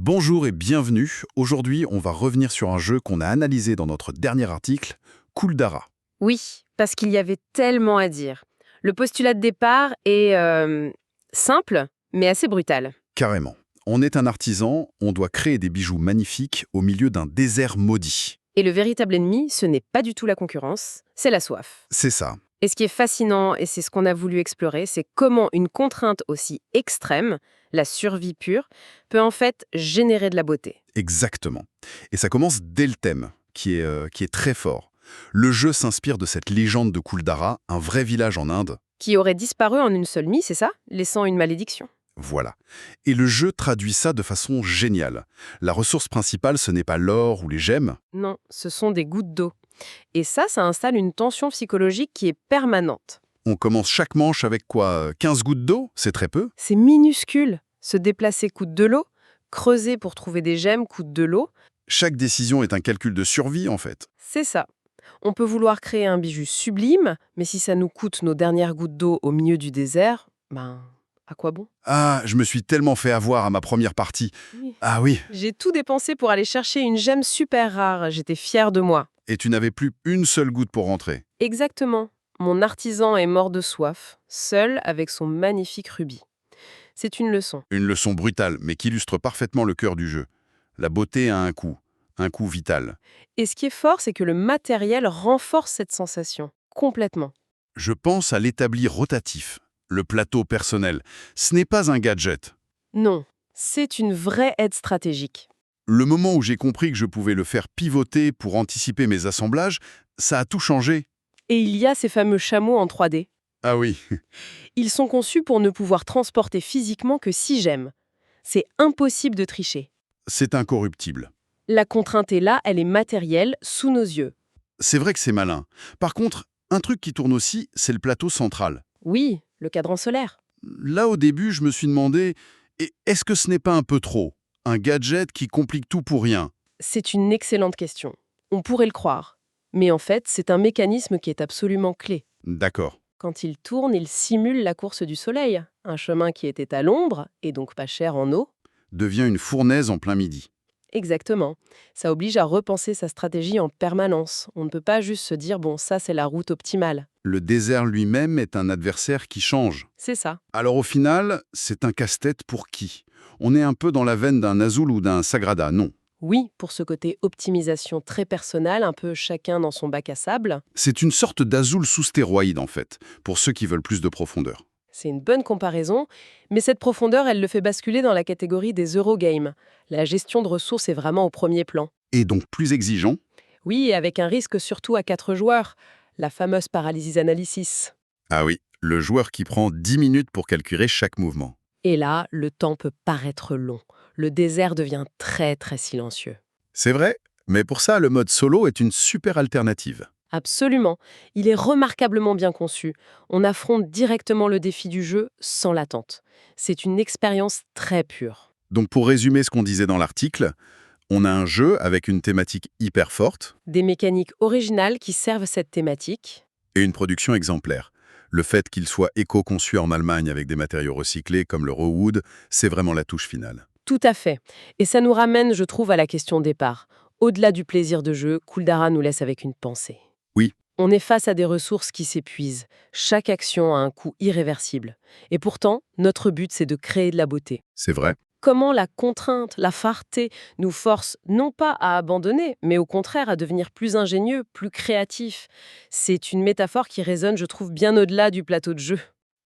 Bonjour et bienvenue. Aujourd'hui, on va revenir sur un jeu qu'on a analysé dans notre dernier article, Kuldara. Oui, parce qu'il y avait tellement à dire. Le postulat de départ est simple, mais assez brutal. Carrément. On est un artisan, on doit créer des bijoux magnifiques au milieu d'un désert maudit. Et le véritable ennemi, ce n'est pas du tout la concurrence, c'est la soif. C'est ça, Et ce qui est fascinant, et c'est ce qu'on a voulu explorer, c'est comment une contrainte aussi extrême, la survie pure, peut en fait générer de la beauté. exactement. Et ça commence dès le thème, qui est très fort. Le jeu s'inspire de cette légende de Kuldara, un vrai village en Inde. Qui aurait disparu en une seule nuit, c'est ça? Laissant une malédiction. Voilà. Et le jeu traduit ça de façon géniale. La ressource principale, ce n'est pas l'or ou les gemmes. Non, ce sont des gouttes d'eau. Et ça installe une tension psychologique qui est permanente. On commence chaque manche avec quoi 15 gouttes d'eau? C'est très peu. C'est minuscule. Se déplacer coûte de l'eau, creuser pour trouver des gemmes coûte de l'eau. Chaque décision est un calcul de survie, en fait. C'est ça. On peut vouloir créer un bijou sublime, mais si ça nous coûte nos dernières gouttes d'eau au milieu du désert, à quoi bon? Ah, je me suis tellement fait avoir à ma première partie. Oui. Ah oui, J'ai tout dépensé pour aller chercher une gemme super rare. J'étais fière de moi. et tu n'avais plus une seule goutte pour rentrer. Exactement. Mon artisan est mort de soif, seul avec son magnifique rubis. C'est une leçon. Une leçon brutale, mais qui illustre parfaitement le cœur du jeu. La beauté a un coût vital. Et ce qui est fort, c'est que le matériel renforce cette sensation. Complètement. Je pense à l'établi rotatif, le plateau personnel. Ce n'est pas un gadget. Non, c'est une vraie aide stratégique. Le moment où j'ai compris que je pouvais le faire pivoter pour anticiper mes assemblages, ça a tout changé. Et il y a ces fameux chameaux en 3D. Ah oui, Ils sont conçus pour ne pouvoir transporter physiquement que 6 gemmes. C'est impossible de tricher. c'est incorruptible. La contrainte est là, elle est matérielle, sous nos yeux. C'est vrai que c'est malin. Par contre, un truc qui tourne aussi, c'est le plateau central. Oui, le cadran solaire. Là, au début, je me suis demandé, est-ce que ce n'est pas un peu trop? Un gadget qui complique tout pour rien? C'est une excellente question. On pourrait le croire. Mais en fait, c'est un mécanisme qui est absolument clé. D'accord. Quand il tourne, il simule la course du soleil. Un chemin qui était à l'ombre, et donc pas cher en eau. Devient une fournaise en plein midi. Exactement. Ça oblige à repenser sa stratégie en permanence. On ne peut pas juste se dire, bon, ça c'est la route optimale. Le désert lui-même est un adversaire qui change. C'est ça. Alors au final, c'est un casse-tête pour qui? On est un peu dans la veine d'un Azul ou d'un Sagrada, non. Oui, pour ce côté optimisation très personnel, un peu chacun dans son bac à sable, C'est une sorte d'Azul sous stéroïde, en fait, pour ceux qui veulent plus de profondeur. c'est une bonne comparaison, mais cette profondeur, elle le fait basculer dans la catégorie des Eurogames. La gestion de ressources est vraiment au premier plan. Et donc plus exigeant. Oui, et avec un risque surtout à 4 joueurs, la fameuse paralysis analysis. Ah oui, le joueur qui prend 10 minutes pour calculer chaque mouvement. Et là, le temps peut paraître long. Le désert devient très très silencieux. C'est vrai, mais pour ça, le mode solo est une super alternative. Absolument. Il est remarquablement bien conçu. On affronte directement le défi du jeu sans l'attente. C'est une expérience très pure. Donc pour résumer ce qu'on disait dans l'article, on a un jeu avec une thématique hyper forte Des mécaniques originales qui servent cette thématique. et une production exemplaire. Le fait qu'il soit éco-conçu en Allemagne avec des matériaux recyclés comme le raw wood, c'est vraiment la touche finale. Tout à fait. Et ça nous ramène, je trouve, à la question de départ. Au-delà du plaisir de jeu, Kuldara nous laisse avec une pensée. Oui, On est face à des ressources qui s'épuisent. Chaque action a un coût irréversible. Et pourtant, notre but, c'est de créer de la beauté. c'est vrai. Comment la contrainte, la fareté nous force non pas à abandonner, mais au contraire à devenir plus ingénieux, plus créatifs. C'est une métaphore qui résonne, je trouve, bien au-delà du plateau de jeu.